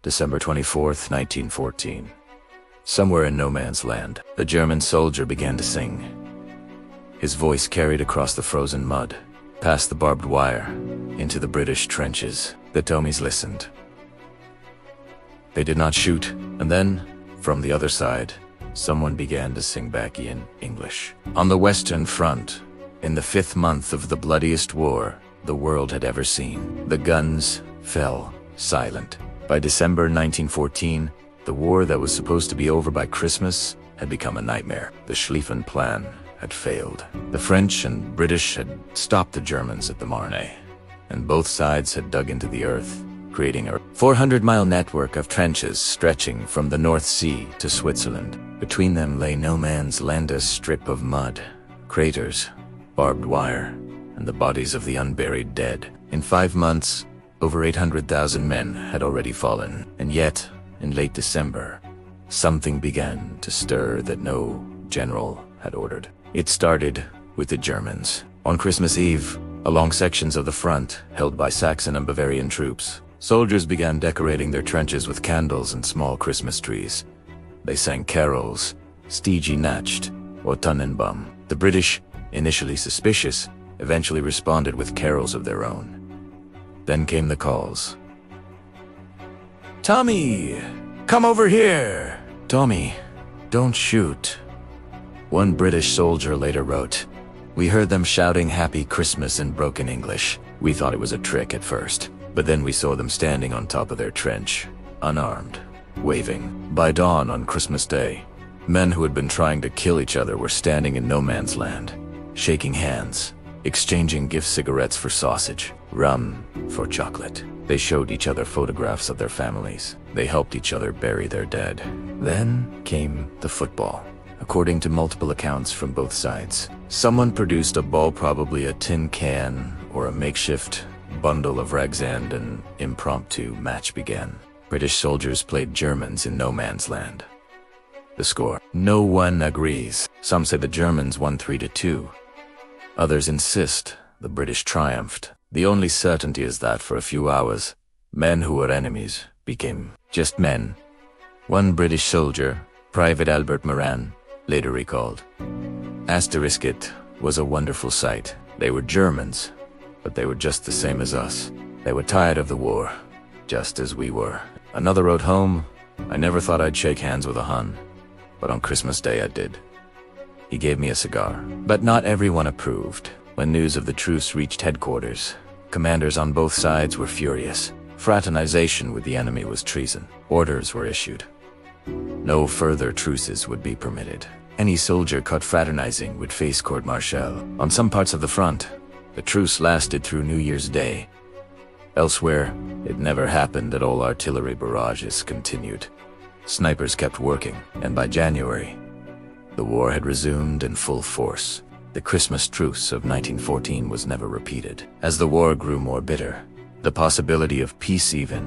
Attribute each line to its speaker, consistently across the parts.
Speaker 1: December 24th, 1914. Somewhere in no man's land, a German soldier began to sing. His voice carried across the frozen mud, past the barbed wire, into the British trenches. The Tommies listened. They did not shoot, and then, from the other side, someone began to sing back in English. On the Western Front, in the 5th month of the bloodiest war the world had ever seen, the guns fell silent. By December 1914, the war that was supposed to be over by Christmas had become a nightmare. The Schlieffen Plan had failed. The French and British had stopped the Germans at the Marne, and both sides had dug into the earth, creating a 400-mile network of trenches stretching from the North Sea to Switzerland. Between them lay no man's land, a strip of mud, craters, barbed wire, and the bodies of the unburied dead. In 5 months, over 800,000 men had already fallen, and yet, in late December, something began to stir that no general had ordered. It started with the Germans. On Christmas Eve, along sections of the front held by Saxon and Bavarian troops, soldiers began decorating their trenches with candles and small Christmas trees. They sang carols, Stille Nacht, or Tannenbaum. The British, initially suspicious, eventually responded with carols of their own. Then came the calls. "Tommy, come over here!" "Tommy, don't shoot." One British soldier later wrote, "We heard them shouting Happy Christmas in broken English. We thought it was a trick at first, but then we saw them standing on top of their trench, unarmed, waving." By dawn on Christmas Day, men who had been trying to kill each other were standing in no man's land, shaking hands, exchanging gift cigarettes for sausage, rum for chocolate. They showed each other photographs of their families. They helped each other bury their dead. Then came the football. According to multiple accounts from both sides, someone produced a ball, probably a tin can or a makeshift bundle of rags, and an impromptu match began. British soldiers played Germans in no man's land. The score: no one agrees. Some say the Germans won 3-2. Others insist the British triumphed. The only certainty is that for a few hours, men who were enemies became just men. One British soldier, Private Albert Moran, later recalled, "It was a wonderful sight. They were Germans, but they were just the same as us. They were tired of the war, just as we were." Another wrote home, "I never thought I'd shake hands with a Hun, but on Christmas Day I did. He gave me a cigar." But not everyone approved. When news of the truce reached headquarters, commanders on both sides were furious. Fraternization with the enemy was treason. Orders were issued. No further truces would be permitted. Any soldier caught fraternizing would face court-martial. On some parts of the front, the truce lasted through New Year's Day. Elsewhere, it never happened at all. Artillery barrages continued. Snipers kept working, and by January, the war had resumed in full force. The Christmas truce of 1914 was never repeated. As the war grew more bitter, the possibility of peace even.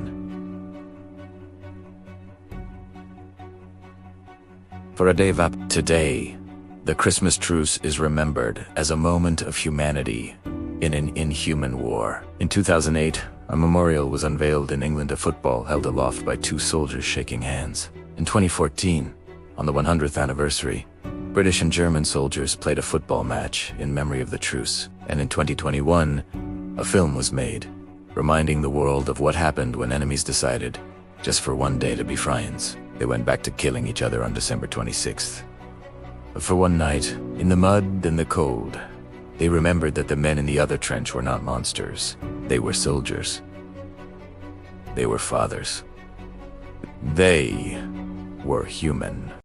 Speaker 1: For a day today, the Christmas truce is remembered as a moment of humanity in an inhuman war. In 2008, a memorial was unveiled in England, a football held aloft by 2 soldiers shaking hands. In 2014, on the 100th anniversary, British and German soldiers played a football match in memory of the truce. And in 2021, a film was made, reminding the world of what happened when enemies decided, just for one day, to be friends. They went back to killing each other on December 26th. But for one night, in the mud and the cold, they remembered that the men in the other trench were not monsters. They were soldiers. They were fathers. They were human.